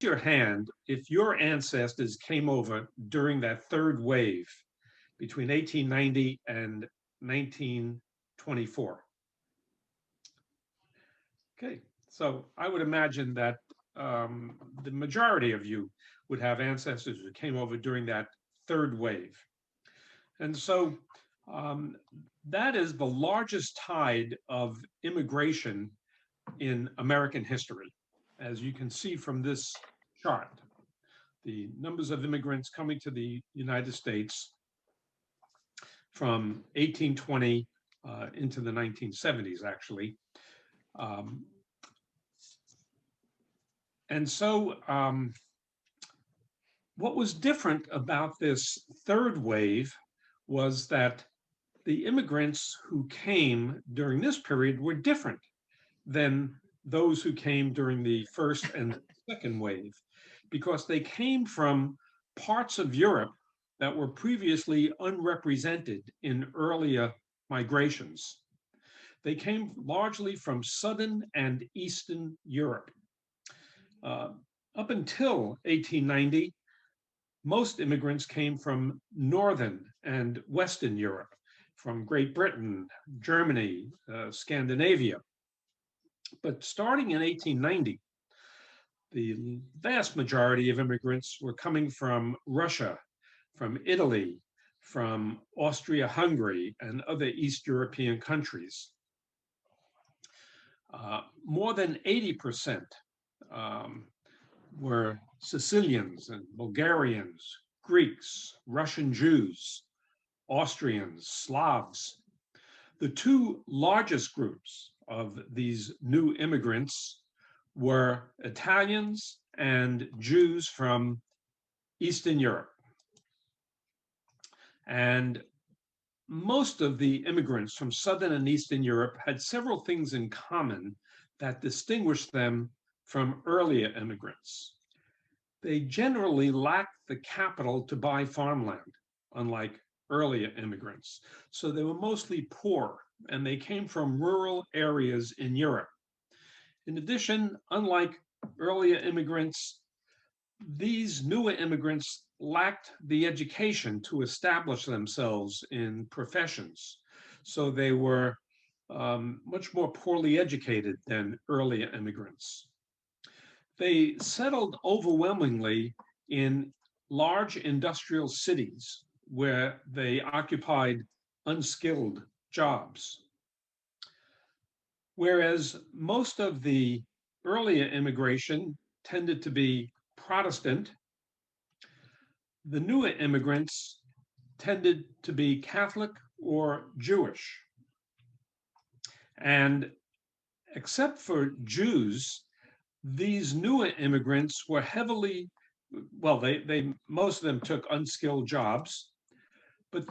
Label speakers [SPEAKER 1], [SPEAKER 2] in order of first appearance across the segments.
[SPEAKER 1] your hand if your ancestors came over during that third wave between 1890 and 1924. Okay, so I would imagine that the majority of you would have ancestors who came over during that third wave. And so um, that is the largest tide of immigration in American history, as you can see from this chart. The numbers of immigrants coming to the United States from 1820 into the 1970s, actually. Um, and so what was different about this third wave was that the immigrants who came during this period were different than those who came during the first and second wave, because they came from parts of Europe that were previously unrepresented in earlier migrations. They came largely from Southern and Eastern Europe. Uh, Up until 1890, most immigrants came from Northern and Western Europe, from Great Britain, Germany, Scandinavia. But starting in 1890, the vast majority of immigrants were coming from Russia, from Italy, from Austria-Hungary, and other East European countries. More than 80% um, were Sicilians and Bulgarians, Greeks, Russian Jews, Austrians, Slavs. The two largest groups of these new immigrants were Italians and Jews from Eastern Europe. And most of the immigrants from Southern and Eastern Europe had several things in common that distinguished them from earlier immigrants. They generally lacked the capital to buy farmland, unlike earlier immigrants. So they were mostly poor, and they came from rural areas in Europe. In addition, unlike earlier immigrants, these newer immigrants lacked the education to establish themselves in professions. So they were much more poorly educated than earlier immigrants. They settled overwhelmingly in large industrial cities where they occupied unskilled jobs. Whereas most of the earlier immigration tended to be Protestant, the newer immigrants tended to be Catholic or Jewish. And except for Jews, these newer immigrants were heavily, well, they most of them took unskilled jobs, but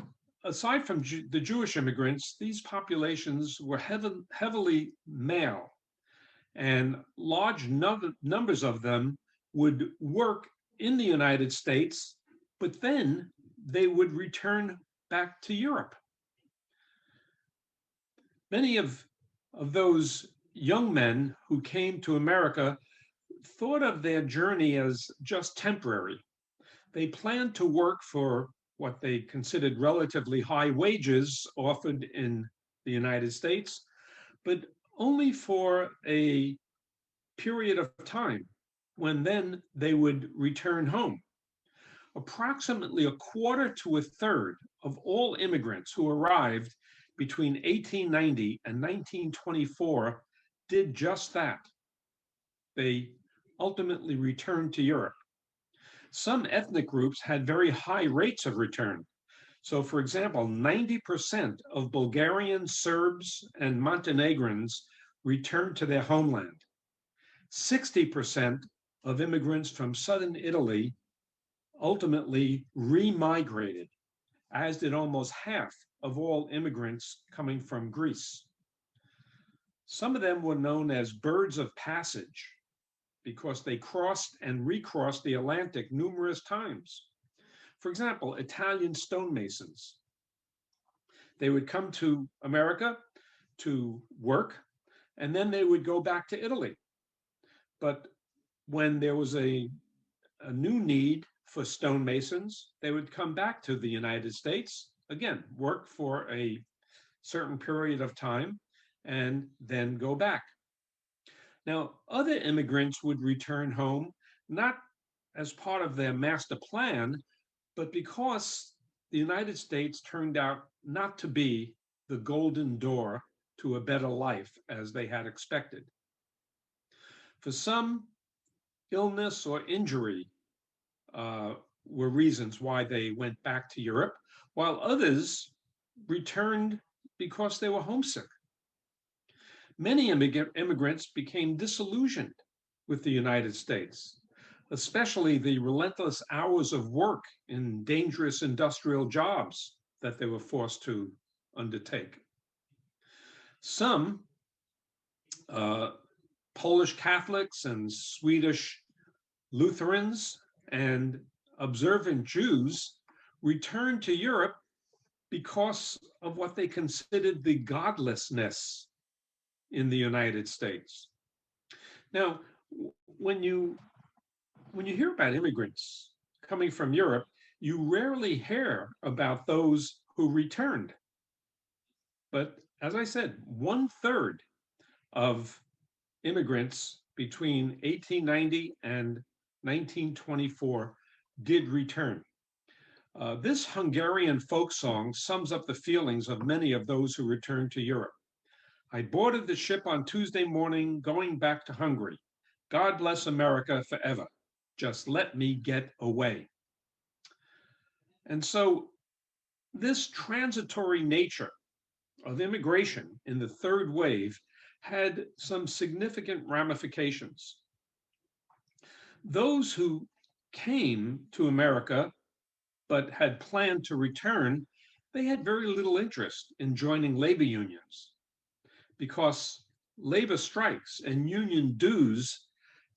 [SPEAKER 1] aside from the Jewish immigrants, these populations were heavily male, and large numbers of them would work in the United States, but then they would return back to Europe. Many of those young men who came to America thought of their journey as just temporary. They planned to work for what they considered relatively high wages offered in the United States, but only for a period of time when then they would return home. Approximately a quarter to a third of all immigrants who arrived between 1890 and 1924 did just that. They ultimately returned to Europe. Some ethnic groups had very high rates of return. So, for example, 90% of Bulgarian Serbs and Montenegrins returned to their homeland. 60% of immigrants from southern Italy ultimately remigrated, as did almost half of all immigrants coming from Greece. Some of them were known as birds of passage because they crossed and recrossed the Atlantic numerous times. For example, Italian stonemasons. They would come to America to work, and then they would go back to Italy. But when there was a new need for stonemasons, they would come back to the United States, again, work for a certain period of time, and then go back. Now, other immigrants would return home, not as part of their master plan, but because the United States turned out not to be the golden door to a better life as they had expected. For some, illness or injury were reasons why they went back to Europe, while others returned because they were homesick. Many immigrants became disillusioned with the United States, especially the relentless hours of work in dangerous industrial jobs that they were forced to undertake. Some Polish Catholics and Swedish Lutherans and observant Jews returned to Europe because of what they considered the godlessness in the United States. Now, when you hear about immigrants coming from Europe, you rarely hear about those who returned. But as I said, 1/3 of immigrants between 1890 and 1924 did return. This Hungarian folk song sums up the feelings of many of those who returned to Europe. I boarded the ship on Tuesday morning going back to Hungary. God bless America forever. Just let me get away. And so this transitory nature of immigration in the third wave had some significant ramifications. Those who came to America but had planned to return, they had very little interest in joining labor unions because labor strikes and union dues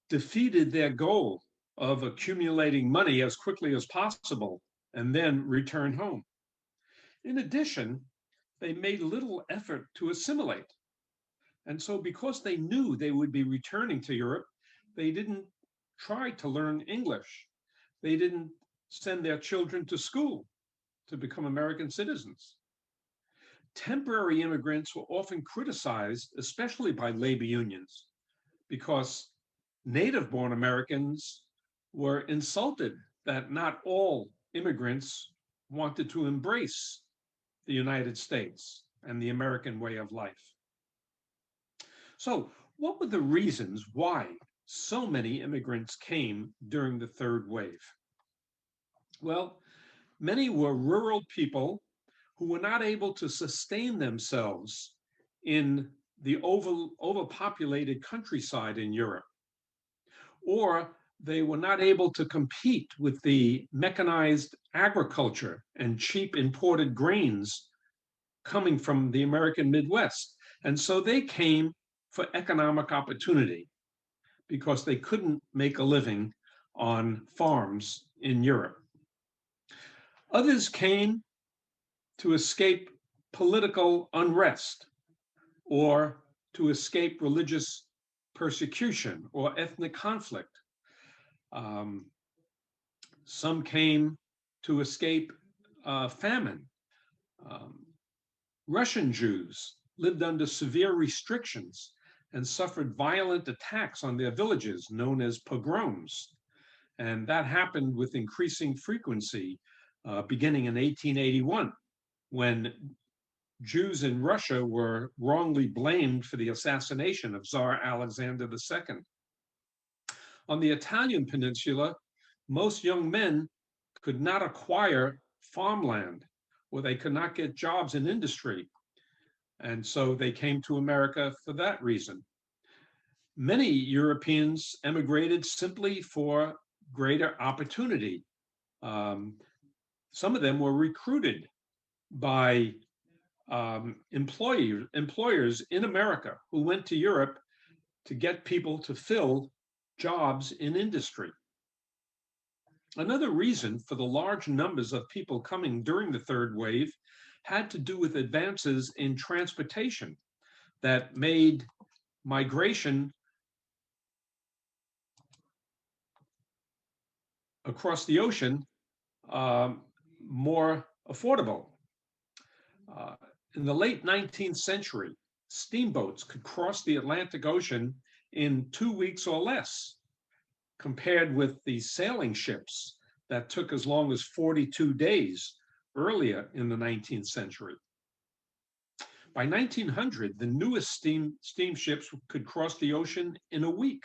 [SPEAKER 1] defeated their goal of accumulating money as quickly as possible and then return home. In addition, they made little effort to assimilate. And so because they knew they would be returning to Europe, they didn't try to learn English. They didn't send their children to school to become American citizens. Temporary immigrants were often criticized, especially by labor unions, because native-born Americans were insulted that not all immigrants wanted to embrace the United States and the American way of life. So, what were the reasons why so many immigrants came during the third wave? Well, many were rural people who were not able to sustain themselves in the overpopulated countryside in Europe, or they were not able to compete with the mechanized agriculture and cheap imported grains coming from the American Midwest. And so they came for economic opportunity because they couldn't make a living on farms in Europe. Others came to escape political unrest or to escape religious persecution or ethnic conflict. Some came to escape famine. Russian Jews lived under severe restrictions and suffered violent attacks on their villages known as pogroms. And that happened with increasing frequency beginning in 1881, when Jews in Russia were wrongly blamed for the assassination of Tsar Alexander II. On the Italian peninsula, most young men could not acquire farmland, or they could not get jobs in industry. And so they came to America for that reason. Many Europeans emigrated simply for greater opportunity. Some of them were recruited by employers in America who went to Europe to get people to fill jobs in industry. Another reason for the large numbers of people coming during the third wave had to do with advances in transportation that made migration across the ocean more affordable. Uh, in the late 19th century, steamboats could cross the Atlantic Ocean in 2 weeks or less, compared with the sailing ships that took as long as 42 days earlier in the 19th century. By 1900, the newest steamships could cross the ocean in a week.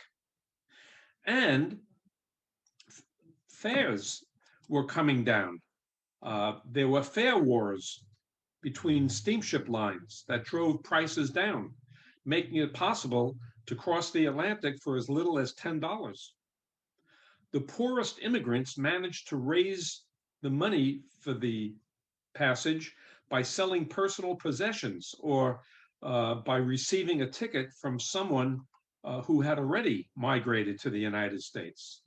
[SPEAKER 1] And fares were coming down. There were fare wars between steamship lines that drove prices down, making it possible to cross the Atlantic for as little as $10. The poorest immigrants managed to raise the money for the passage by selling personal possessions or by receiving a ticket from someone who had already migrated to the United States.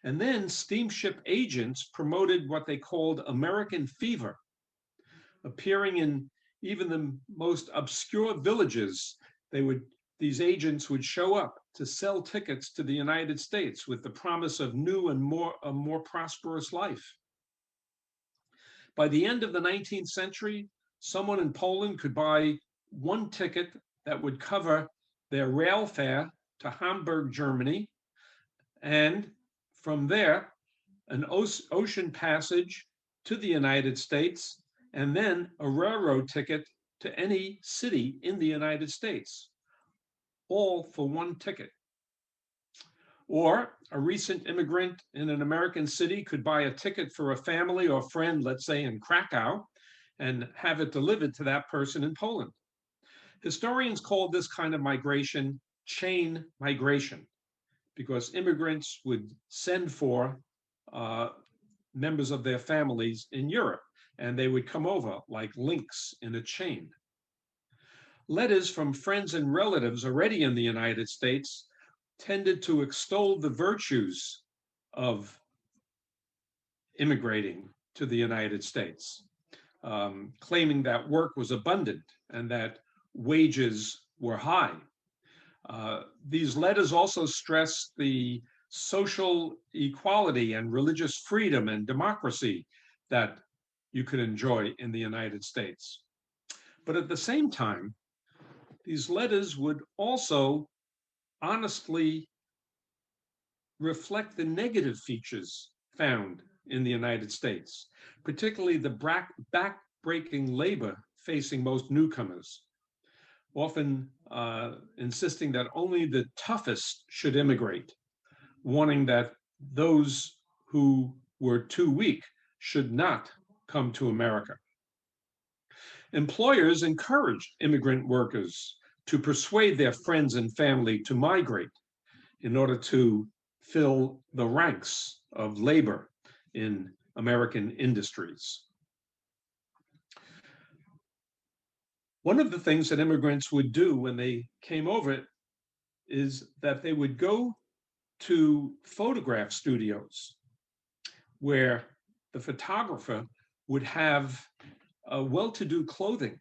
[SPEAKER 1] And then steamship agents promoted what they called American fever, appearing in even the most obscure villages. These agents would show up to sell tickets to the United States with the promise of new and a more prosperous life. By the end of the 19th century, someone in Poland could buy one ticket that would cover their rail fare to Hamburg, Germany, and from there, an ocean passage to the United States, and then a railroad ticket to any city in the United States, all for one ticket. Or a recent immigrant in an American city could buy a ticket for a family or friend, let's say in Krakow, and have it delivered to that person in Poland. Historians call this kind of migration chain migration, because immigrants would send for members of their families in Europe, and they would come over like links in a chain. Letters from friends and relatives already in the United States tended to extol the virtues of immigrating to the United States, claiming that work was abundant and that wages were high. These letters also stressed the social equality and religious freedom and democracy that you could enjoy in the United States. But at the same time, these letters would also honestly reflect the negative features found in the United States, particularly the back-breaking labor facing most newcomers, often insisting that only the toughest should immigrate, warning that those who were too weak should not come to America. Employers encouraged immigrant workers to persuade their friends and family to migrate in order to fill the ranks of labor in American industries. One of the things that immigrants would do when they came over is that they would go to photograph studios where the photographer would have well-to-do clothing.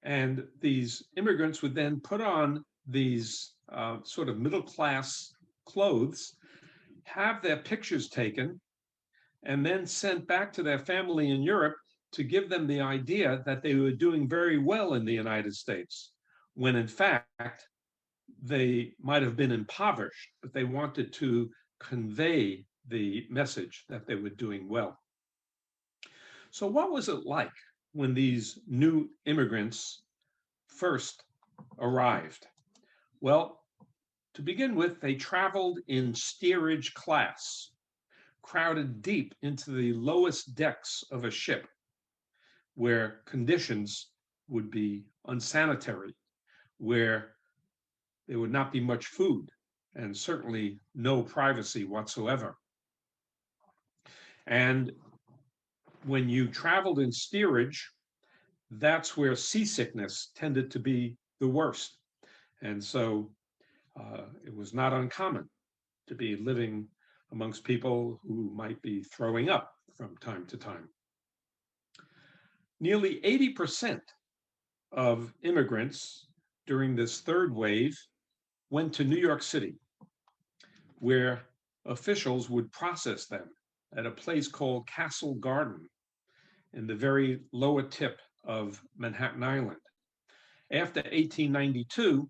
[SPEAKER 1] And these immigrants would then put on these sort of middle-class clothes, have their pictures taken, and then sent back to their family in Europe to give them the idea that they were doing very well in the United States, when in fact, they might have been impoverished, but they wanted to convey the message that they were doing well. So what was it like when these new immigrants first arrived? Well, to begin with, they traveled in steerage class, crowded deep into the lowest decks of a ship, where conditions would be unsanitary, where there would not be much food, and certainly no privacy whatsoever. And when you traveled in steerage, that's where seasickness tended to be the worst. And so it was not uncommon to be living amongst people who might be throwing up from time to time. Nearly 80% of immigrants during this third wave went to New York City, where officials would process them at a place called Castle Garden in the very lower tip of Manhattan Island. After 1892,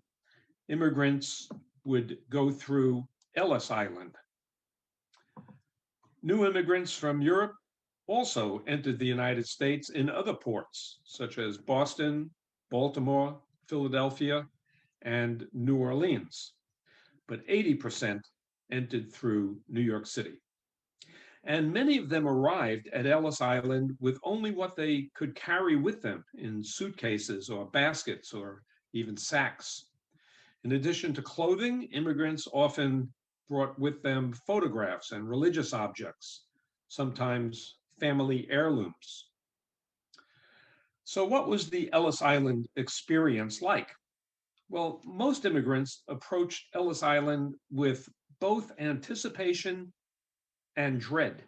[SPEAKER 1] immigrants would go through Ellis Island. New immigrants from Europe also entered the United States in other ports, such as Boston, Baltimore, Philadelphia, and New Orleans. But 80% entered through New York City. And many of them arrived at Ellis Island with only what they could carry with them in suitcases or baskets or even sacks. In addition to clothing, immigrants often brought with them photographs and religious objects, sometimes family heirlooms. So what was the Ellis Island experience like? Well, most immigrants approached Ellis Island with both anticipation and dread.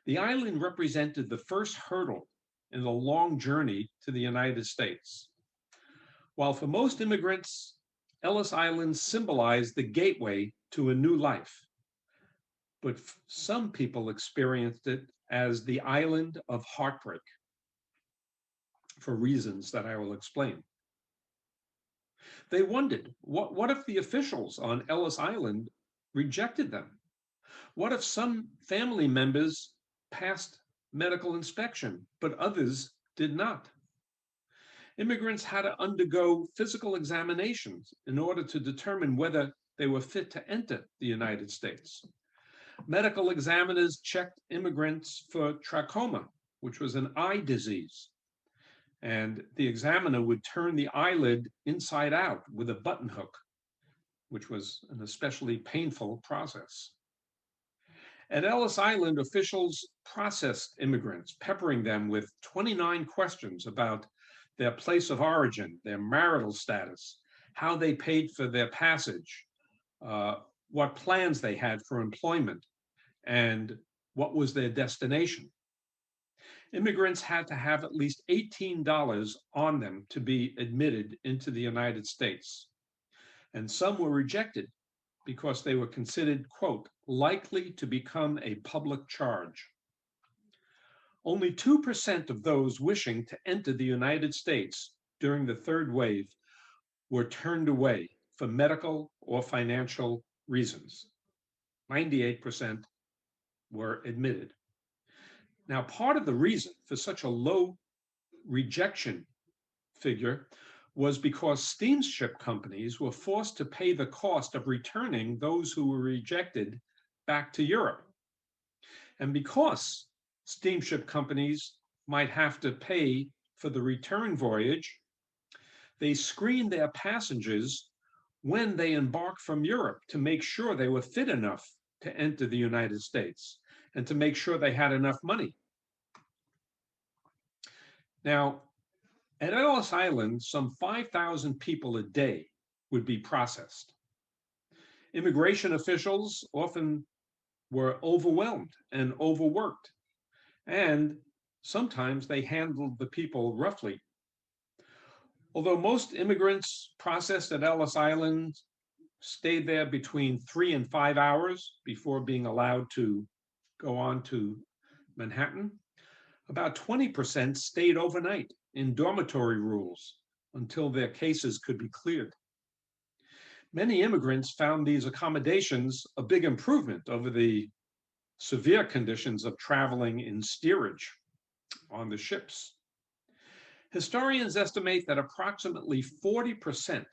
[SPEAKER 1] The island represented the first hurdle in the long journey to the United States. While for most immigrants, Ellis Island symbolized the gateway to a new life, but some people experienced it as the island of heartbreak for reasons that I will explain. They wondered, what if the officials on Ellis Island rejected them? What if some family members passed medical inspection, but others did not? Immigrants had to undergo physical examinations in order to determine whether they were fit to enter the United States. Medical examiners checked immigrants for trachoma, which was an eye disease. And the examiner would turn the eyelid inside out with a button hook, which was an especially painful process. At Ellis Island, officials processed immigrants, peppering them with 29 questions about their place of origin, their marital status, how they paid for their passage, what plans they had for employment, and what was their destination. Immigrants had to have at least $18 on them to be admitted into the United States. And some were rejected because they were considered, quote, likely to become a public charge. Only 2% of those wishing to enter the United States during the third wave were turned away for medical or financial reasons. 98% were admitted. Now, part of the reason for such a low rejection figure was because steamship companies were forced to pay the cost of returning those who were rejected back to Europe. And because steamship companies might have to pay for the return voyage, they screened their passengers when they embarked from Europe to make sure they were fit enough to enter the United States and to make sure they had enough money. Now, at Ellis Island, some 5,000 people a day would be processed. Immigration officials often were overwhelmed and overworked, and sometimes they handled the people roughly. Although most immigrants processed at Ellis Island stayed there between 3 and 5 hours before being allowed to go on to Manhattan, about 20% stayed overnight in dormitory rooms until their cases could be cleared. Many immigrants found these accommodations a big improvement over the severe conditions of traveling in steerage on the ships. Historians estimate that approximately 40%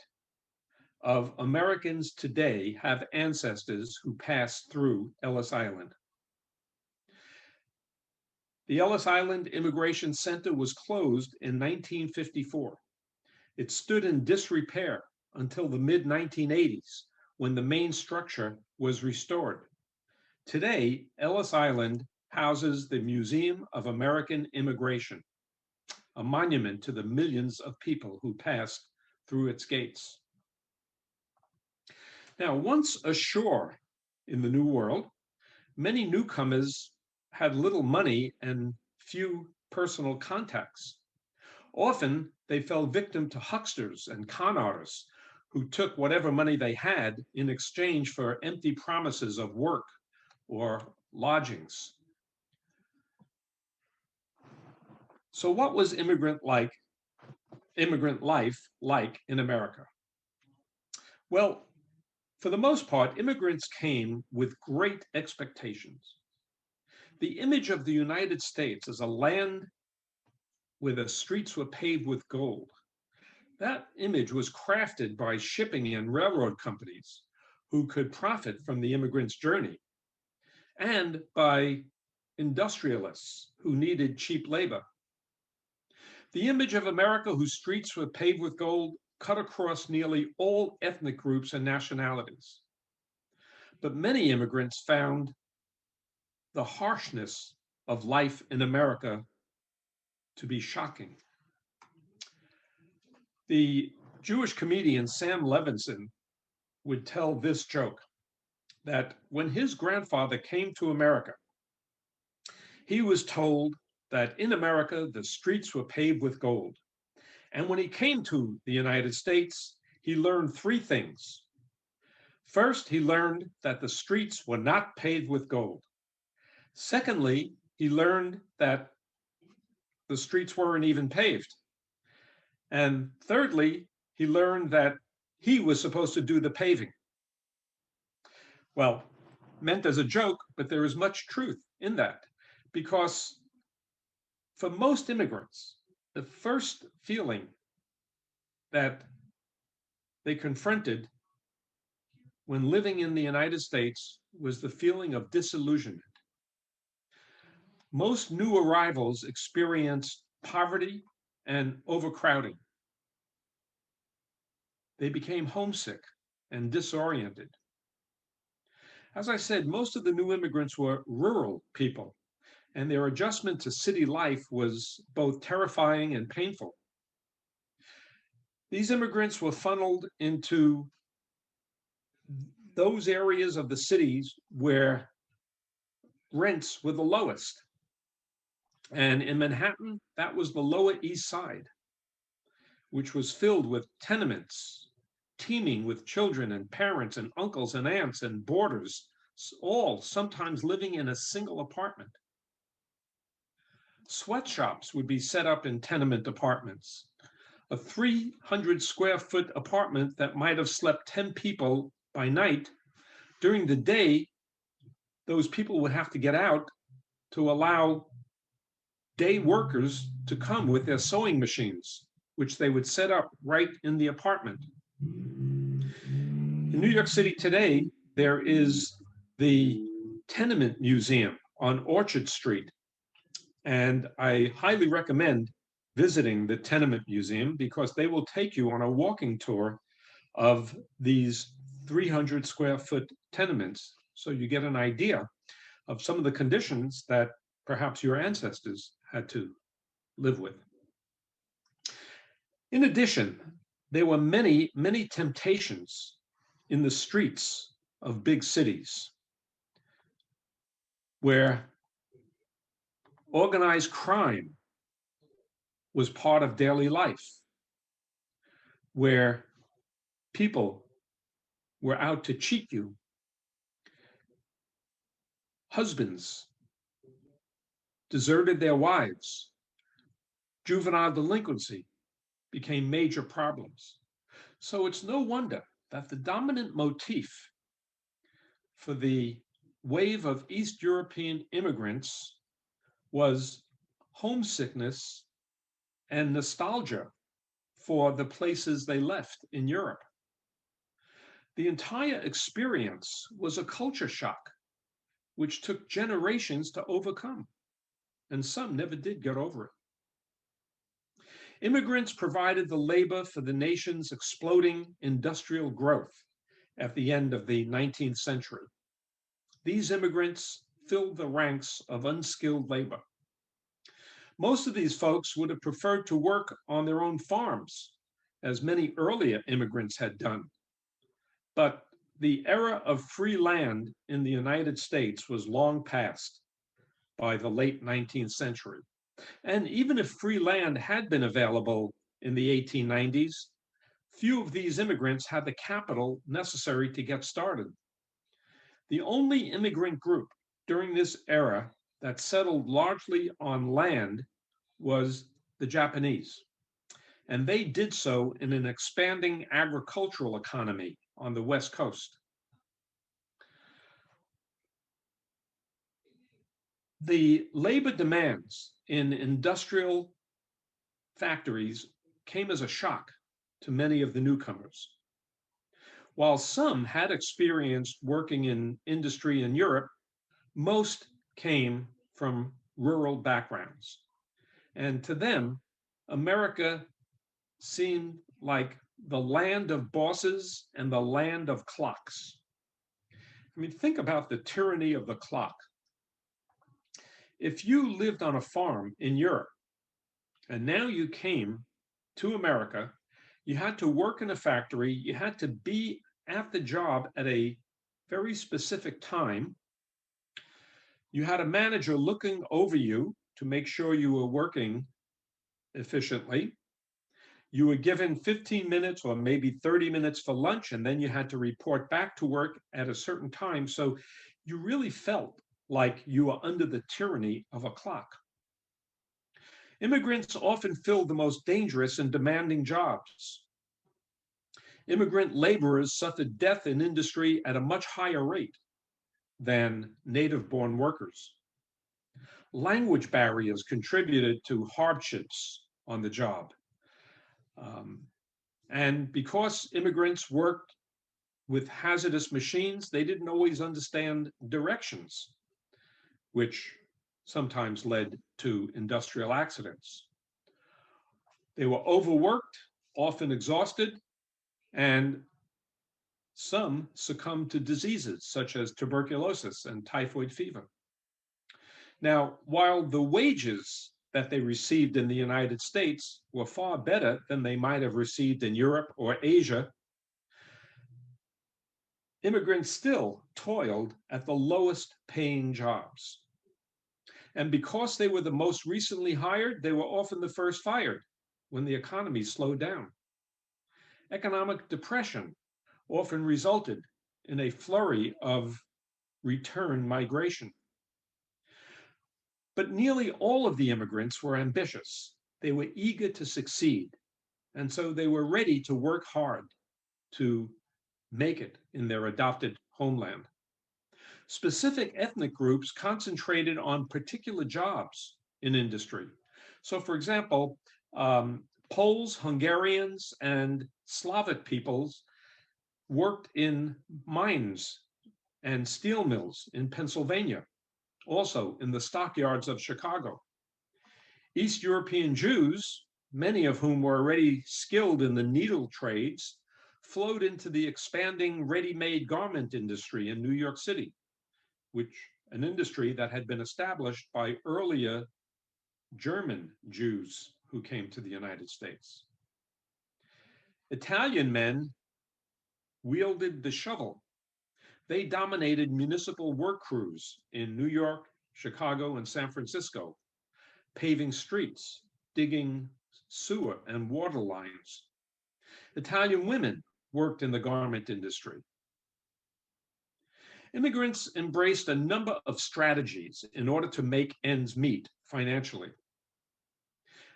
[SPEAKER 1] of Americans today have ancestors who passed through Ellis Island. The Ellis Island Immigration Center was closed in 1954. It stood in disrepair until the mid-1980s, when the main structure was restored. Today, Ellis Island houses the Museum of American Immigration, a monument to the millions of people who passed through its gates. Now, once ashore in the New World, many newcomers had little money and few personal contacts. Often, they fell victim to hucksters and con artists who took whatever money they had in exchange for empty promises of work or lodgings. So what was immigrant life like in America? Well, for the most part, immigrants came with great expectations. The image of the United States as a land where the streets were paved with gold, that image was crafted by shipping and railroad companies who could profit from the immigrant's journey, and by industrialists who needed cheap labor. The image of America whose streets were paved with gold cut across nearly all ethnic groups and nationalities. But many immigrants found the harshness of life in America to be shocking. The Jewish comedian Sam Levinson would tell this joke, that when his grandfather came to America, he was told that in America, the streets were paved with gold. And when he came to the United States, he learned three things. First, he learned that the streets were not paved with gold. Secondly, he learned that the streets weren't even paved. And thirdly, he learned that he was supposed to do the paving. Well, meant as a joke, but there is much truth in that, because for most immigrants, the first feeling that they confronted when living in the United States was the feeling of disillusionment. Most new arrivals experienced poverty and overcrowding. They became homesick and disoriented. As I said, most of the new immigrants were rural people, and their adjustment to city life was both terrifying and painful. These immigrants were funneled into those areas of the cities where rents were the lowest. And in Manhattan, that was the Lower East Side, which was filled with tenements, teeming with children and parents and uncles and aunts and boarders, all sometimes living in a single apartment. Sweatshops would be set up in tenement apartments. A 300 square foot apartment that might have slept 10 people by night, during the day, those people would have to get out to allow day workers to come with their sewing machines, which they would set up right in the apartment. In New York City today, there is the Tenement Museum on Orchard Street. And I highly recommend visiting the Tenement Museum because they will take you on a walking tour of these 300 square foot tenements, so you get an idea of some of the conditions that perhaps your ancestors had to live with. In addition, there were many, many temptations in the streets of big cities where organized crime was part of daily life, where people were out to cheat you. Husbands deserted their wives. Juvenile delinquency became major problems. So it's no wonder that the dominant motif for the wave of East European immigrants was homesickness and nostalgia for the places they left in Europe. The entire experience was a culture shock, which took generations to overcome, and some never did get over it. Immigrants provided the labor for the nation's exploding industrial growth at the end of the 19th century. These immigrants filled the ranks of unskilled labor. Most of these folks would have preferred to work on their own farms, as many earlier immigrants had done. But the era of free land in the United States was long past by the late 19th century. And even if free land had been available in the 1890s, few of these immigrants had the capital necessary to get started. The only immigrant group during this era that settled largely on land was the Japanese. And they did so in an expanding agricultural economy on the West Coast. The labor demands in industrial factories came as a shock to many of the newcomers. While some had experienced working in industry in Europe, most came from rural backgrounds. And to them, America seemed like the land of bosses and the land of clocks. I mean, think about the tyranny of the clock. If you lived on a farm in Europe and now you came to America, you had to work in a factory, you had to be at the job at a very specific time. You had a manager looking over you to make sure you were working efficiently. You were given 15 minutes or maybe 30 minutes for lunch, and then you had to report back to work at a certain time. So you really felt like you were under the tyranny of a clock. Immigrants often filled the most dangerous and demanding jobs. Immigrant laborers suffered death in industry at a much higher rate than native-born workers. Language barriers contributed to hardships on the job. And because immigrants worked with hazardous machines, they didn't always understand directions, which sometimes led to industrial accidents. They were overworked, often exhausted, and some succumbed to diseases such as tuberculosis and typhoid fever. Now, while the wages that they received in the United States were far better than they might have received in Europe or Asia, immigrants still toiled at the lowest paying jobs. And because they were the most recently hired, they were often the first fired when the economy slowed down. Economic depression often resulted in a flurry of return migration. But nearly all of the immigrants were ambitious. They were eager to succeed. And so they were ready to work hard to make it in their adopted homeland. Specific ethnic groups concentrated on particular jobs in industry. So, for example, Poles, Hungarians, and Slavic peoples worked in mines and steel mills in Pennsylvania, also in the stockyards of Chicago. East European Jews, many of whom were already skilled in the needle trades, flowed into the expanding ready-made garment industry in New York City, which an industry that had been established by earlier German Jews who came to the United States. Italian men wielded the shovel. They dominated municipal work crews in New York, Chicago, and San Francisco, paving streets, digging sewer and water lines. Italian women worked in the garment industry. Immigrants embraced a number of strategies in order to make ends meet financially.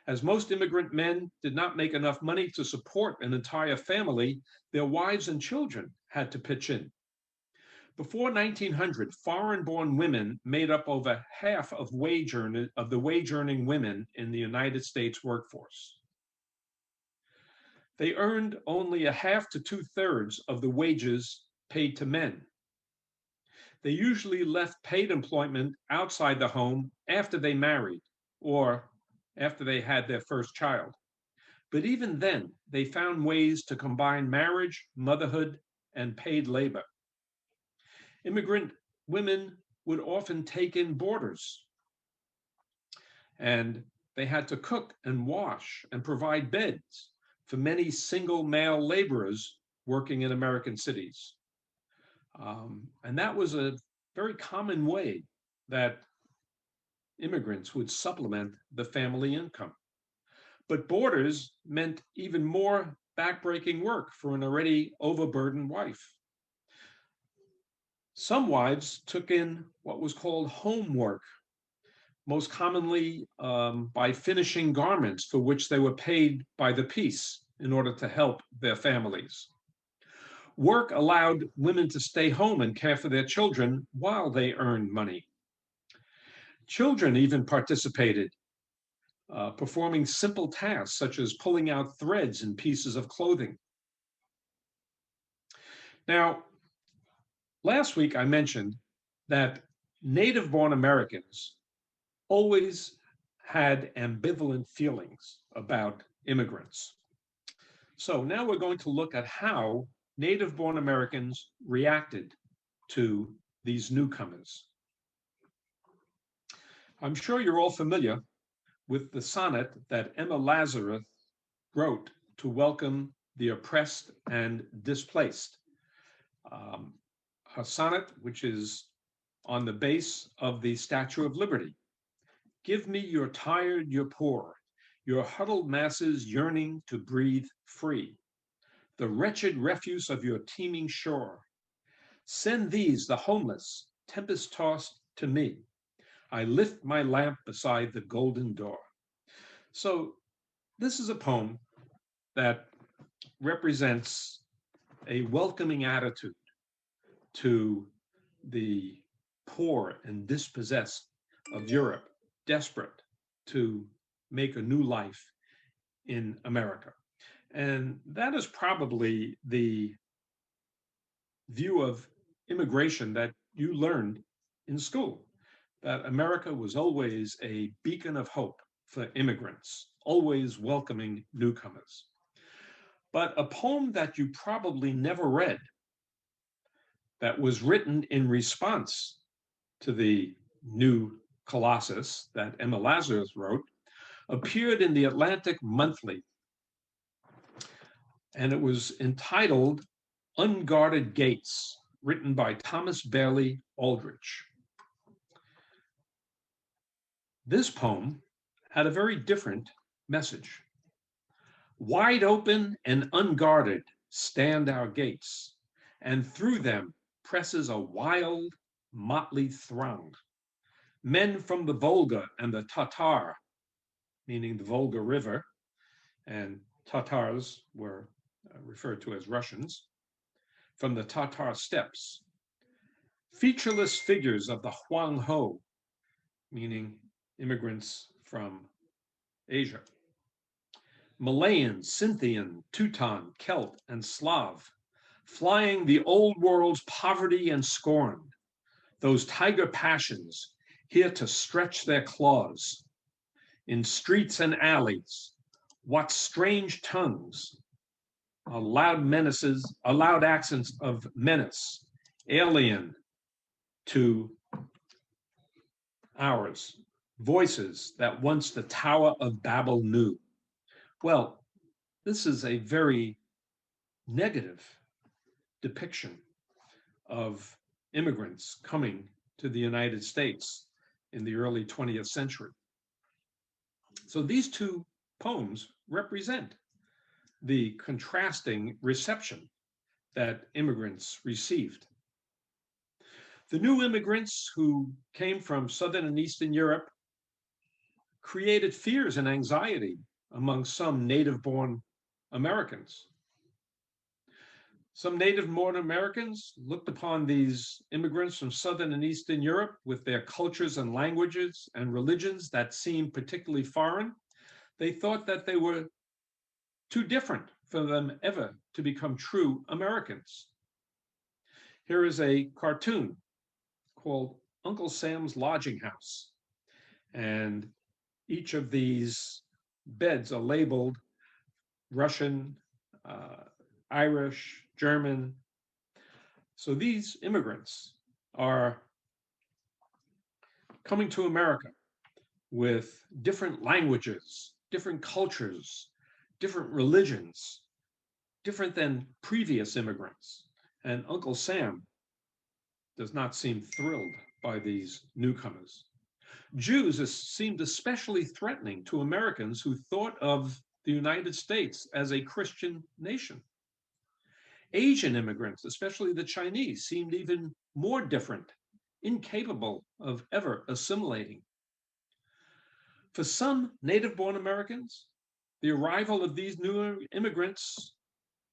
[SPEAKER 1] As most immigrant men did not make enough money to support an entire family, their wives and children had to pitch in. Before 1900, foreign-born women made up over half of the wage-earning women in the United States workforce. They earned only a half to two-thirds of the wages paid to men. They usually left paid employment outside the home after they married or after they had their first child. But even then, they found ways to combine marriage, motherhood, and paid labor. Immigrant women would often take in boarders, and they had to cook and wash and provide beds for many single male laborers working in American cities. And that was a very common way that immigrants would supplement the family income. But boarders meant even more backbreaking work for an already overburdened wife. Some wives took in what was called homework, most commonly by finishing garments for which they were paid by the piece in order to help their families. Work allowed women to stay home and care for their children while they earned money. Children even participated, performing simple tasks such as pulling out threads and pieces of clothing. Now, last week I mentioned that native-born Americans always had ambivalent feelings about immigrants. So now we're going to look at how native-born Americans reacted to these newcomers. I'm sure you're all familiar with the sonnet that Emma Lazarus wrote to welcome the oppressed and displaced. Her sonnet, which is on the base of the Statue of Liberty. Give me your tired, your poor, your huddled masses yearning to breathe free, the wretched refuse of your teeming shore. Send these, the homeless, tempest-tossed, to me. I lift my lamp beside the golden door. So this is a poem that represents a welcoming attitude to the poor and dispossessed of Europe, desperate to make a new life in America. And that is probably the view of immigration that you learned in school, that America was always a beacon of hope for immigrants, always welcoming newcomers. But a poem that you probably never read, that was written in response to the new Colossus that Emma Lazarus wrote, appeared in the Atlantic Monthly. And it was entitled Unguarded Gates, written by Thomas Bailey Aldrich. This poem had a very different message. Wide open and unguarded stand our gates, and through them presses a wild, motley throng. Men from the Volga and the Tatar, meaning the Volga River, and Tatars were referred to as Russians, from the Tatar steppes. Featureless figures of the Huang Ho, meaning immigrants from Asia. Malayan, Scythian, Teuton, Celt, and Slav, flying the old world's poverty and scorn, those tiger passions here to stretch their claws. In streets and alleys, what strange tongues, loud accents of menace, alien to ours, voices that once the Tower of Babel knew. Well, this is a very negative depiction of immigrants coming to the United States in the early 20th century. So these two poems represent the contrasting reception that immigrants received. The new immigrants who came from Southern and Eastern Europe created fears and anxiety among some native-born Americans. Some native-born Americans looked upon these immigrants from Southern and Eastern Europe with their cultures and languages and religions that seemed particularly foreign. They thought that they were too different for them ever to become true Americans. Here is a cartoon called Uncle Sam's Lodging House. And each of these beds are labeled Russian, Irish, German. So these immigrants are coming to America with different languages, different cultures, different religions, different than previous immigrants. And Uncle Sam does not seem thrilled by these newcomers. Jews seemed especially threatening to Americans who thought of the United States as a Christian nation. Asian immigrants, especially the Chinese, seemed even more different, incapable of ever assimilating. For some native-born Americans, the arrival of these new immigrants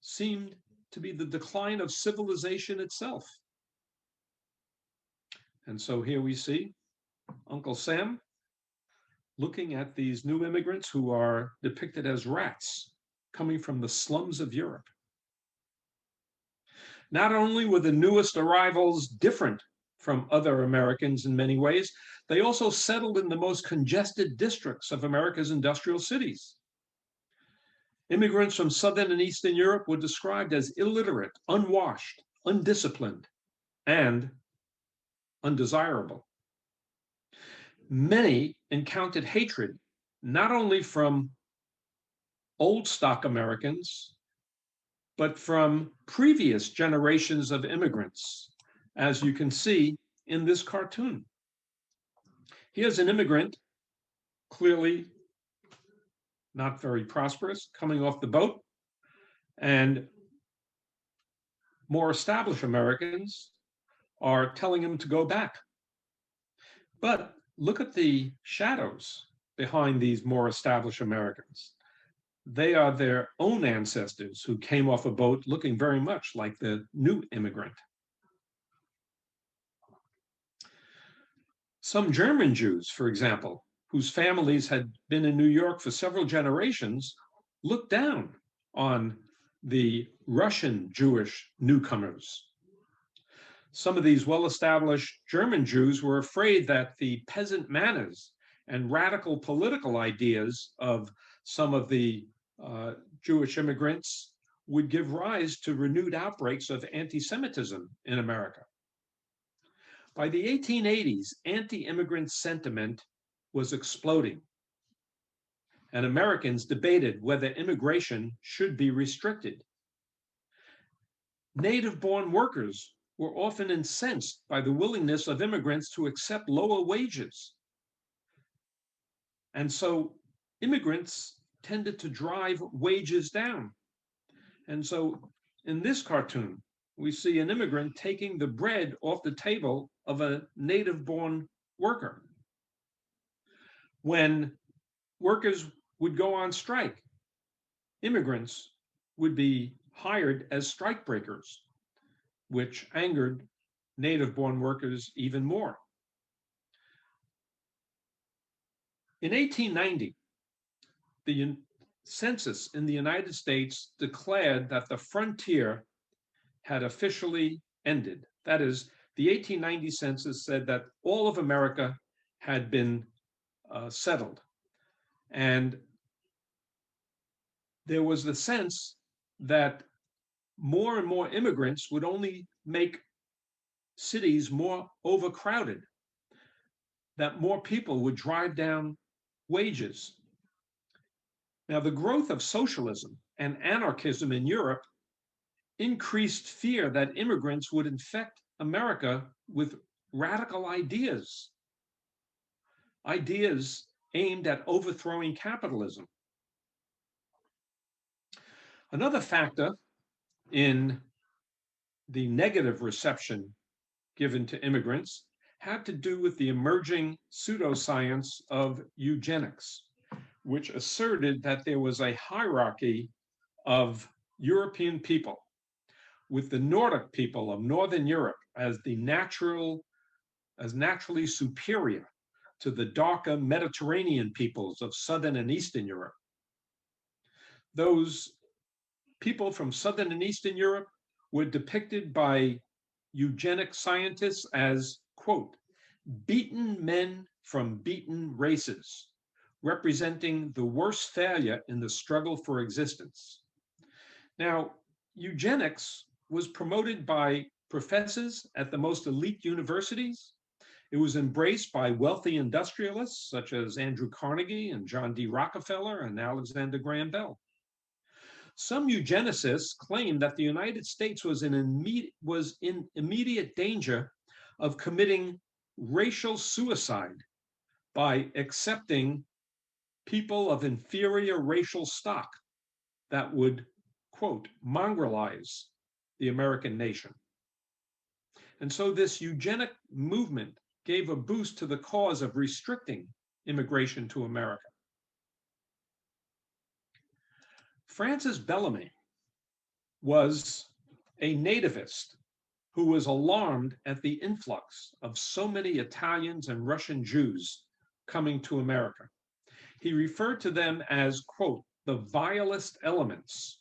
[SPEAKER 1] seemed to be the decline of civilization itself. And so here we see Uncle Sam looking at these new immigrants who are depicted as rats coming from the slums of Europe. Not only were the newest arrivals different from other Americans in many ways, they also settled in the most congested districts of America's industrial cities. Immigrants from Southern and Eastern Europe were described as illiterate, unwashed, undisciplined, and undesirable. Many encountered hatred, not only from old stock Americans, but from previous generations of immigrants, as you can see in this cartoon. Here's an immigrant, clearly not very prosperous, coming off the boat, and more established Americans are telling him to go back. But look at the shadows behind these more established Americans. They are their own ancestors who came off a boat looking very much like the new immigrant. Some German Jews, for example, whose families had been in New York for several generations, looked down on the Russian Jewish newcomers. Some of these well-established German Jews were afraid that the peasant manners and radical political ideas of some of the Jewish immigrants would give rise to renewed outbreaks of anti-Semitism in America. By the 1880s, anti-immigrant sentiment was exploding, and Americans debated whether immigration should be restricted. Native-born workers were often incensed by the willingness of immigrants to accept lower wages. And so immigrants tended to drive wages down. And so in this cartoon, we see an immigrant taking the bread off the table of a native-born worker. When workers would go on strike, immigrants would be hired as strikebreakers, which angered native-born workers even more. In 1890, the Census in the United States declared that the frontier had officially ended. That is, the 1890 census said that all of America had been settled. And there was the sense that more and more immigrants would only make cities more overcrowded, that more people would drive down wages. Now, the growth of socialism and anarchism in Europe increased fear that immigrants would infect America with radical ideas, ideas aimed at overthrowing capitalism. Another factor in the negative reception given to immigrants had to do with the emerging pseudoscience of eugenics, which asserted that there was a hierarchy of European people, with the Nordic people of Northern Europe as naturally superior to the darker Mediterranean peoples of Southern and Eastern Europe. Those people from Southern and Eastern Europe were depicted by eugenic scientists as, quote, beaten men from beaten races, representing the worst failure in the struggle for existence. Now, eugenics was promoted by professors at the most elite universities. It was embraced by wealthy industrialists such as Andrew Carnegie and John D. Rockefeller and Alexander Graham Bell. Some eugenicists claimed that the United States was in immediate danger of committing racial suicide by accepting people of inferior racial stock that would, quote, mongrelize the American nation. And so this eugenic movement gave a boost to the cause of restricting immigration to America. Francis Bellamy was a nativist who was alarmed at the influx of so many Italians and Russian Jews coming to America. He referred to them as, quote, the vilest elements.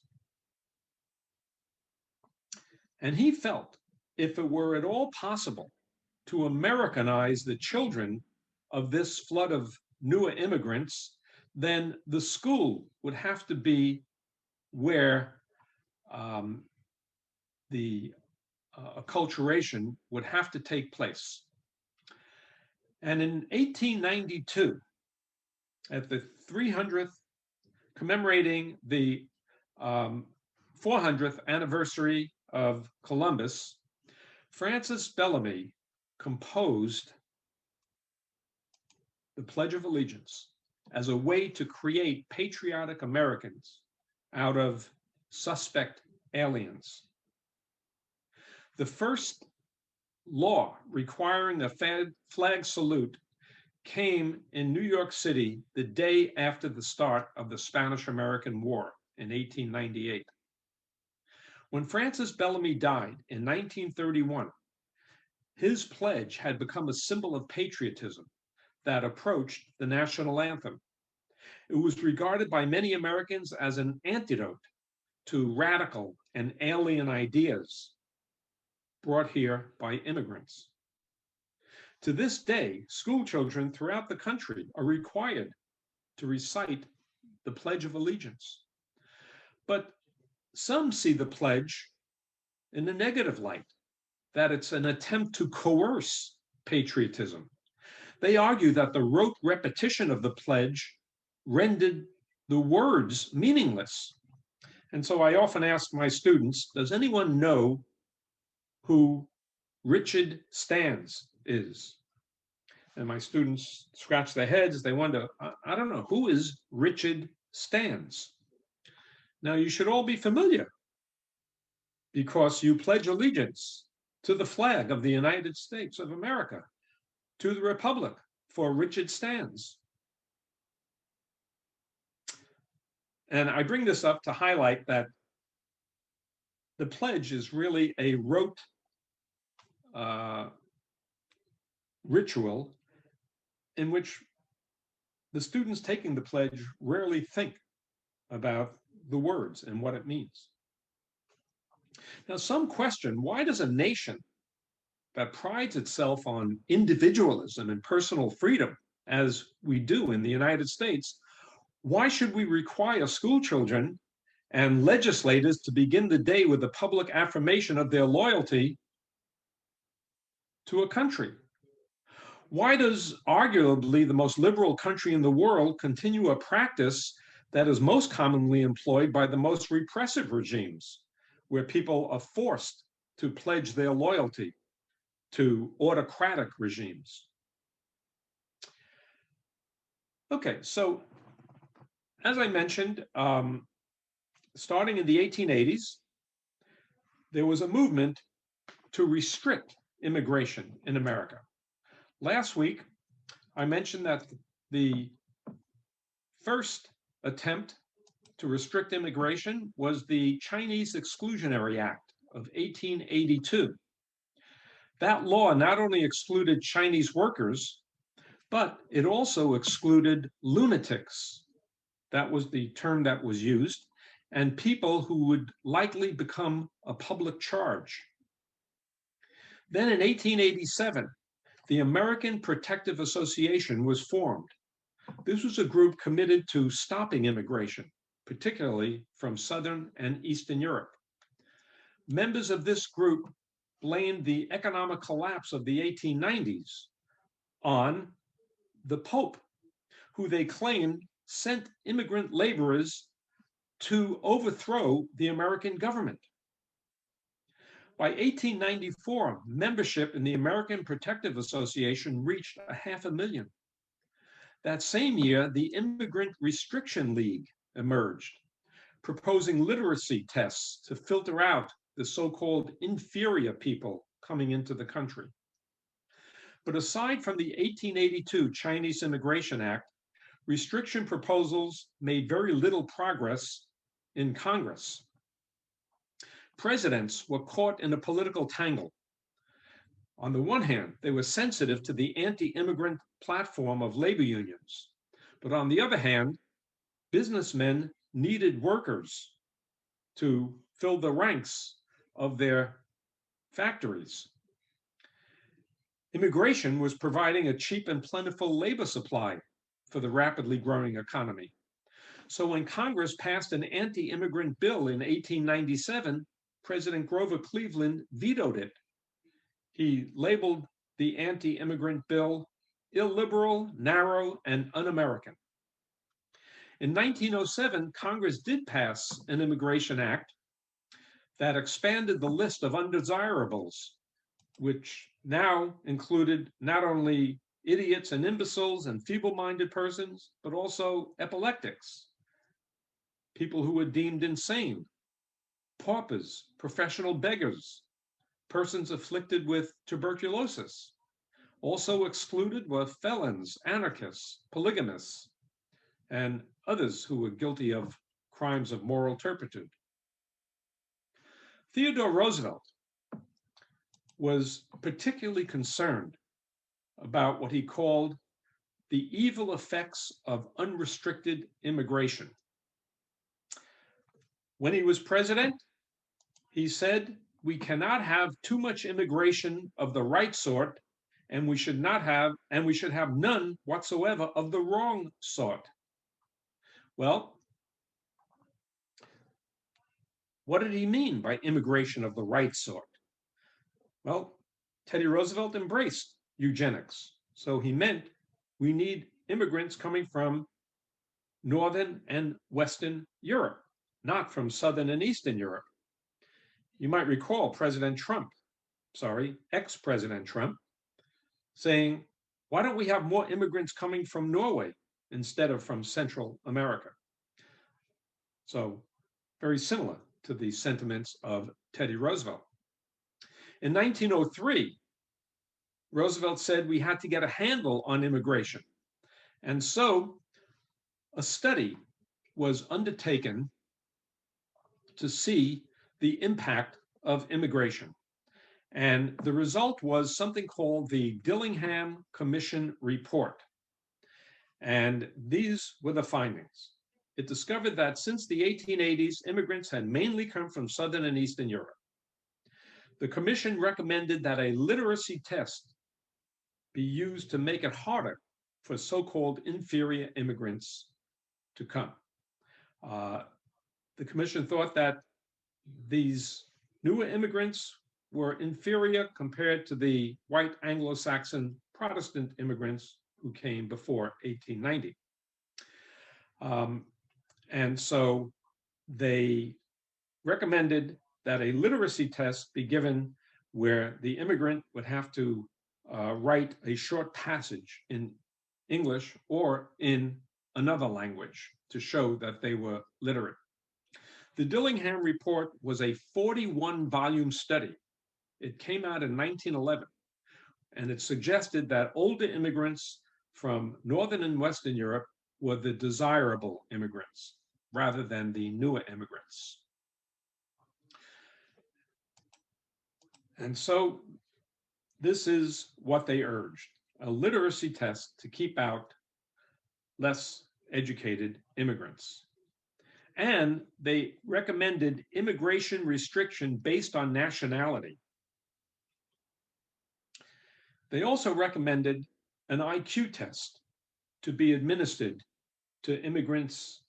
[SPEAKER 1] And he felt if it were at all possible to Americanize the children of this flood of newer immigrants, then the school would have to be where the acculturation would have to take place. And in 1892, at the 300th, commemorating the 400th anniversary of Columbus, Francis Bellamy composed the Pledge of Allegiance as a way to create patriotic Americans out of suspect aliens. The first law requiring a flag salute came in New York City the day after the start of the Spanish-American War in 1898. When Francis Bellamy died in 1931, his pledge had become a symbol of patriotism that approached the national anthem. It was regarded by many Americans as an antidote to radical and alien ideas brought here by immigrants. To this day, school children throughout the country are required to recite the Pledge of Allegiance. But some see the pledge in a negative light, that it's an attempt to coerce patriotism. They argue that the rote repetition of the pledge rendered the words meaningless. And so I often ask my students, does anyone know who Richard Stans is? And my students scratch their heads. They wonder, I don't know, who is Richard Stans? Now, you should all be familiar because you pledge allegiance to the flag of the United States of America, to the Republic for Richard Stans. And I bring this up to highlight that the pledge is really a rote ritual in which the students taking the pledge rarely think about the words and what it means. Now, some question, why does a nation that prides itself on individualism and personal freedom, as we do in the United States, why should we require school children and legislators to begin the day with a public affirmation of their loyalty to a country? Why does arguably the most liberal country in the world continue a practice that is most commonly employed by the most repressive regimes, where people are forced to pledge their loyalty to autocratic regimes? Okay, so as I mentioned, starting in the 1880s, there was a movement to restrict immigration in America. Last week, I mentioned that the first attempt to restrict immigration was the Chinese Exclusionary Act of 1882. That law not only excluded Chinese workers, but it also excluded lunatics. That was the term that was used, and people who would likely become a public charge. Then in 1887, the American Protective Association was formed. This was a group committed to stopping immigration, particularly from Southern and Eastern Europe. Members of this group blamed the economic collapse of the 1890s on the Pope, who they claimed sent immigrant laborers to overthrow the American government. By 1894, membership in the American Protective Association reached 500,000. That same year, the Immigrant Restriction League emerged, proposing literacy tests to filter out the so-called inferior people coming into the country. But aside from the 1882 Chinese Immigration Act, restriction proposals made very little progress in Congress. Presidents were caught in a political tangle. On the one hand, they were sensitive to the anti-immigrant platform of labor unions. But on the other hand, businessmen needed workers to fill the ranks of their factories. Immigration was providing a cheap and plentiful labor supply for the rapidly growing economy. So when Congress passed an anti-immigrant bill in 1897, President Grover Cleveland vetoed it. He labeled the anti-immigrant bill illiberal, narrow, and un-American. In 1907, Congress did pass an Immigration Act that expanded the list of undesirables, which now included not only idiots and imbeciles and feeble-minded persons, but also epileptics, people who were deemed insane, paupers, professional beggars, persons afflicted with tuberculosis. Also excluded were felons, anarchists, polygamists, and others who were guilty of crimes of moral turpitude. Theodore Roosevelt was particularly concerned about what he called the evil effects of unrestricted immigration. When he was president, he said, "We cannot have too much immigration of the right sort, and we should have none whatsoever of the wrong sort." Well, what did he mean by immigration of the right sort? Well, Teddy Roosevelt embraced eugenics. So he meant we need immigrants coming from Northern and Western Europe, not from Southern and Eastern Europe. You might recall ex-President Trump, saying, why don't we have more immigrants coming from Norway instead of from Central America? So very similar to the sentiments of Teddy Roosevelt. In 1903, Roosevelt said we had to get a handle on immigration. And so a study was undertaken to see the impact of immigration. And the result was something called the Dillingham Commission Report. And these were the findings. It discovered that since the 1880s, immigrants had mainly come from Southern and Eastern Europe. The commission recommended that a literacy test be used to make it harder for so-called inferior immigrants to come. The commission thought that these newer immigrants were inferior compared to the white Anglo-Saxon Protestant immigrants who came before 1890. And so they recommended that a literacy test be given where the immigrant would have to write a short passage in English or in another language to show that they were literate. The Dillingham Report was a 41-volume study. It came out in 1911, and it suggested that older immigrants from Northern and Western Europe were the desirable immigrants rather than the newer immigrants. And so this is what they urged, a literacy test to keep out less educated immigrants. And they recommended immigration restriction based on nationality. They also recommended an IQ test to be administered to immigrants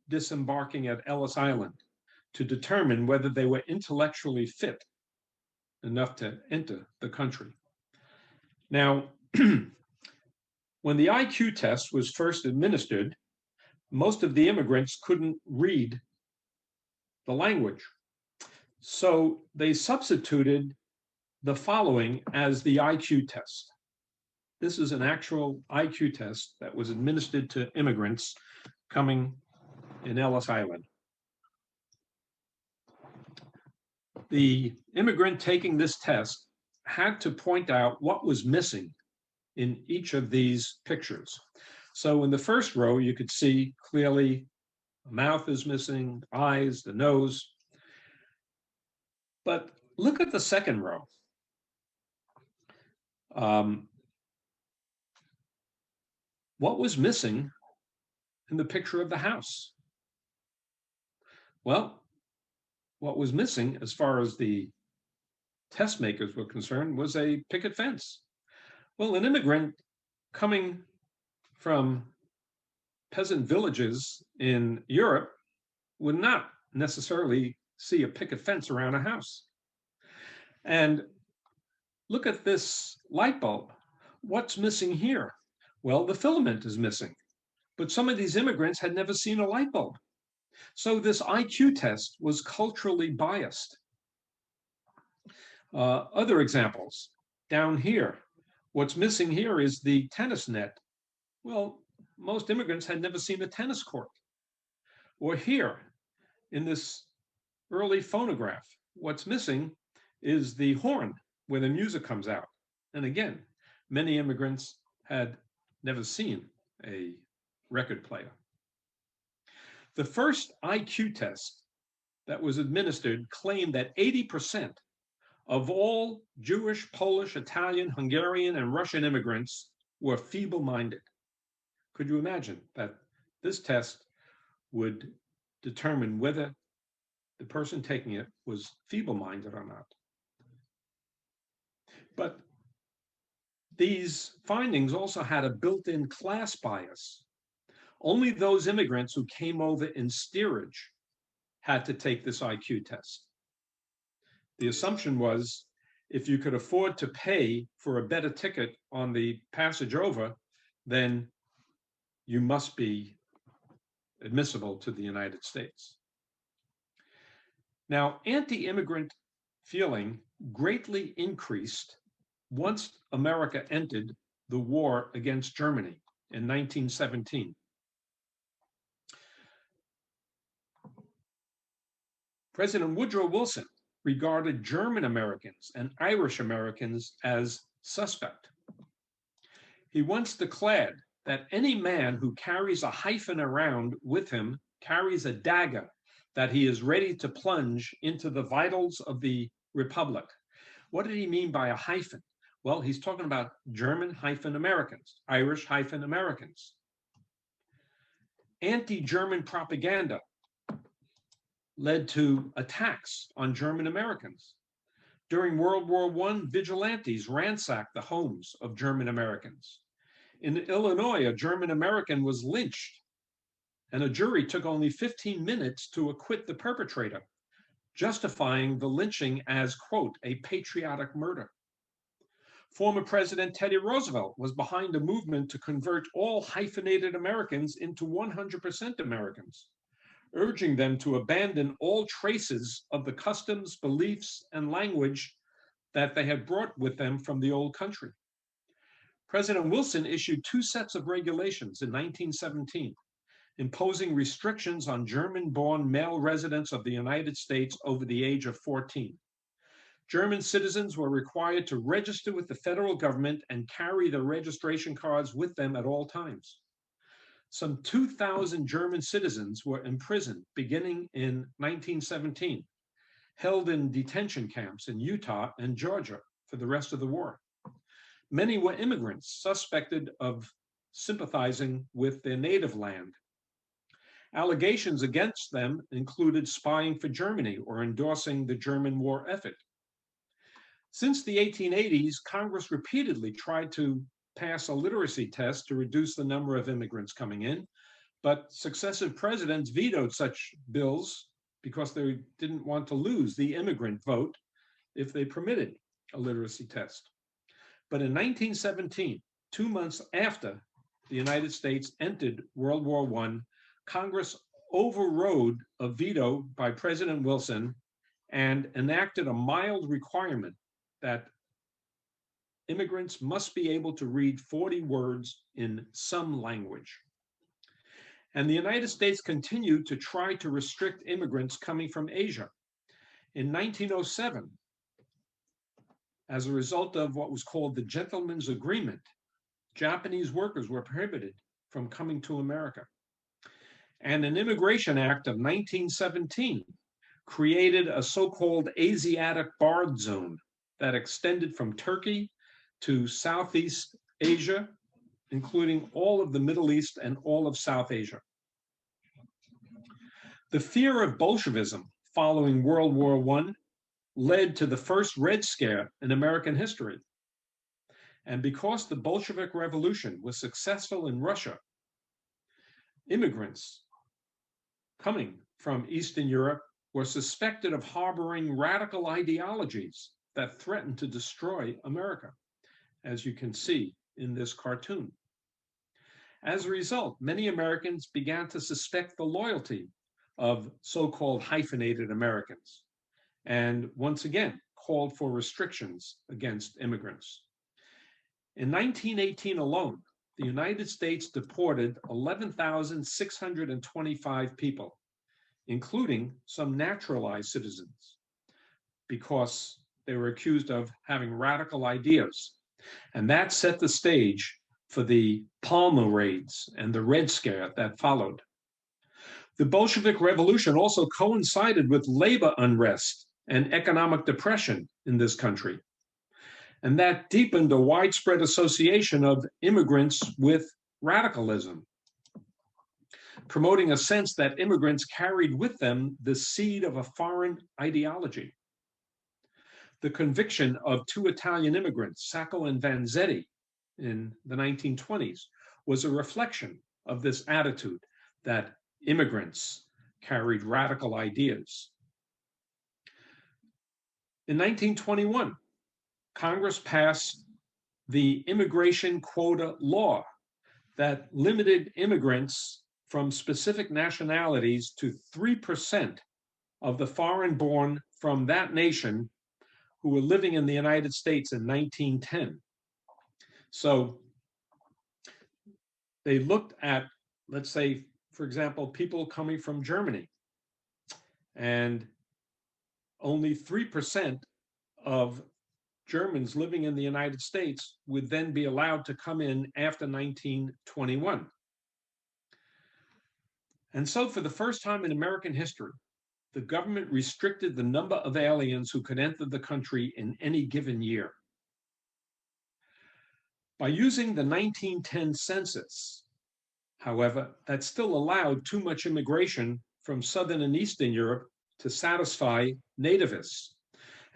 [SPEAKER 1] disembarking at Ellis Island to determine whether they were intellectually fit enough to enter the country. Now, when the IQ test was first administered, most of the immigrants couldn't read the language. So they substituted the following as the IQ test. This is an actual IQ test that was administered to immigrants coming in Ellis Island. The immigrant taking this test had to point out what was missing in each of these pictures. So in the first row, you could see clearly the mouth is missing, eyes, the nose. But look at the second row. What was missing in the picture of the house? Well, what was missing, as far as the test makers were concerned, was a picket fence. Well, an immigrant coming from peasant villages in Europe would not necessarily see a picket fence around a house. And look at this light bulb. What's missing here? Well, the filament is missing, but some of these immigrants had never seen a light bulb. So this IQ test was culturally biased. Other examples, down here, what's missing here is the tennis net. Well, most immigrants had never seen a tennis court. Or here, in this early phonograph, what's missing is the horn where the music comes out. And again, many immigrants had never seen a record player. The first IQ test that was administered claimed that 80% of all Jewish, Polish, Italian, Hungarian, and Russian immigrants were feeble-minded. Could you imagine that this test would determine whether the person taking it was feeble-minded or not? But these findings also had a built-in class bias. Only those immigrants who came over in steerage had to take this IQ test. The assumption was, if you could afford to pay for a better ticket on the passage over, then you must be admissible to the United States. Now, anti-immigrant feeling greatly increased once America entered the war against Germany in 1917. President Woodrow Wilson regarded German Americans and Irish Americans as suspect. He once declared that any man who carries a hyphen around with him carries a dagger that he is ready to plunge into the vitals of the Republic. What did he mean by a hyphen? Well, he's talking about German-Americans, Irish-Americans. Anti-German propaganda led to attacks on German Americans. During World War I, vigilantes ransacked the homes of German Americans. In Illinois, a German American was lynched, and a jury took only 15 minutes to acquit the perpetrator, justifying the lynching as, quote, a patriotic murder. Former President Teddy Roosevelt was behind a movement to convert all hyphenated Americans into 100% Americans, urging them to abandon all traces of the customs, beliefs, and language that they had brought with them from the old country. President Wilson issued 2 sets of regulations in 1917, imposing restrictions on German-born male residents of the United States over the age of 14. German citizens were required to register with the federal government and carry their registration cards with them at all times. Some 2,000 German citizens were imprisoned beginning in 1917, held in detention camps in Utah and Georgia for the rest of the war. Many were immigrants suspected of sympathizing with their native land. Allegations against them included spying for Germany or endorsing the German war effort. Since the 1880s, Congress repeatedly tried to pass a literacy test to reduce the number of immigrants coming in, but successive presidents vetoed such bills because they didn't want to lose the immigrant vote if they permitted a literacy test. But in 1917, 2 months after the United States entered World War I, Congress overrode a veto by President Wilson and enacted a mild requirement that immigrants must be able to read 40 words in some language. And the United States continued to try to restrict immigrants coming from Asia. In 1907, as a result of what was called the Gentleman's Agreement, Japanese workers were prohibited from coming to America. And an Immigration Act of 1917 created a so-called Asiatic Barred Zone that extended from Turkey to Southeast Asia, including all of the Middle East and all of South Asia. The fear of Bolshevism following World War I led to the first Red Scare in American history. And because the Bolshevik Revolution was successful in Russia, immigrants coming from Eastern Europe were suspected of harboring radical ideologies that threatened to destroy America, as you can see in this cartoon. As a result, many Americans began to suspect the loyalty of so-called hyphenated Americans, and once again called for restrictions against immigrants. In 1918 alone, the United States deported 11,625 people, including some naturalized citizens, because they were accused of having radical ideas. And that set the stage for the Palmer raids and the Red Scare that followed. The Bolshevik Revolution also coincided with labor unrest and economic depression in this country. And that deepened a widespread association of immigrants with radicalism, promoting a sense that immigrants carried with them the seed of a foreign ideology. The conviction of two Italian immigrants, Sacco and Vanzetti, in the 1920s, was a reflection of this attitude that immigrants carried radical ideas. In 1921, Congress passed the immigration quota law that limited immigrants from specific nationalities to 3% of the foreign-born from that nation who were living in the United States in 1910. So they looked at, let's say, for example, people coming from Germany, and only 3% of Germans living in the United States would then be allowed to come in after 1921. And so for the first time in American history, the government restricted the number of aliens who could enter the country in any given year. By using the 1910 census, however, that still allowed too much immigration from Southern and Eastern Europe to satisfy nativists.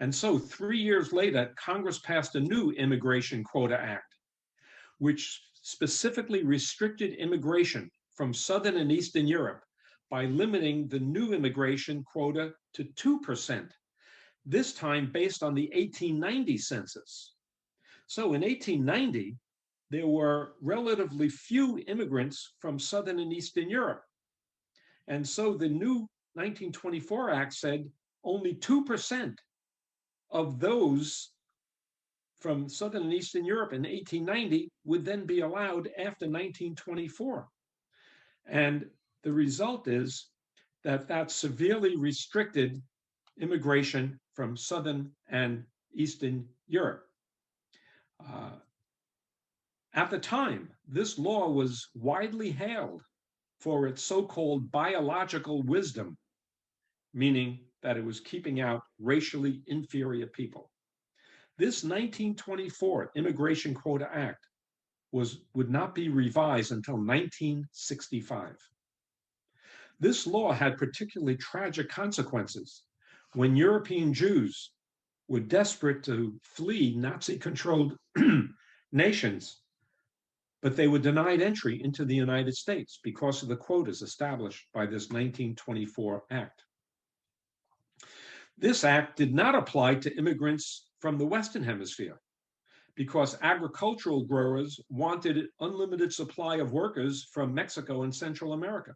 [SPEAKER 1] And so 3 years later, Congress passed a new Immigration Quota Act, which specifically restricted immigration from Southern and Eastern Europe by limiting the new immigration quota to 2%, this time based on the 1890 census. So in 1890, there were relatively few immigrants from Southern and Eastern Europe. And so the new 1924 Act said only 2% of those from Southern and Eastern Europe in 1890 would then be allowed after 1924. And the result is that that severely restricted immigration from Southern and Eastern Europe. At the time, this law was widely hailed for its so-called biological wisdom, meaning that it was keeping out racially inferior people. This 1924 Immigration Quota Act would not be revised until 1965. This law had particularly tragic consequences when European Jews were desperate to flee Nazi-controlled nations, but they were denied entry into the United States because of the quotas established by this 1924 Act. This act did not apply to immigrants from the Western Hemisphere because agricultural growers wanted an unlimited supply of workers from Mexico and Central America.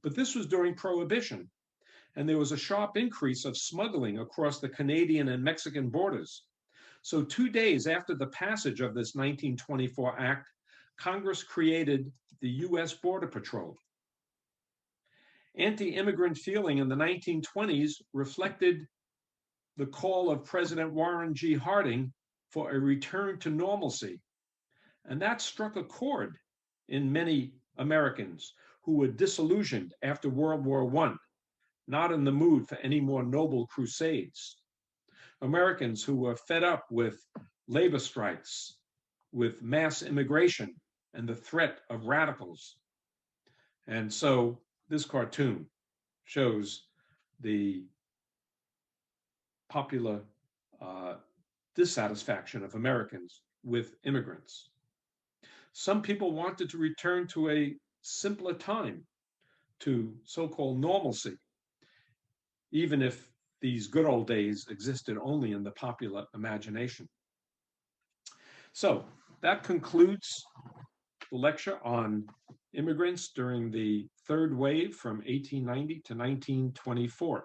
[SPEAKER 1] But this was during Prohibition, and there was a sharp increase of smuggling across the Canadian and Mexican borders. So 2 days after the passage of this 1924 act, Congress created the U.S. Border Patrol. Anti-immigrant feeling in the 1920s reflected the call of President Warren G. Harding for a return to normalcy. And that struck a chord in many Americans who were disillusioned after World War I, not in the mood for any more noble crusades. Americans who were fed up with labor strikes, with mass immigration, and the threat of radicals. And so this cartoon shows the popular dissatisfaction of Americans with immigrants. Some people wanted to return to a simpler time, to so-called normalcy, even if these good old days existed only in the popular imagination. So that concludes the lecture on immigrants during the third wave from 1890 to 1924.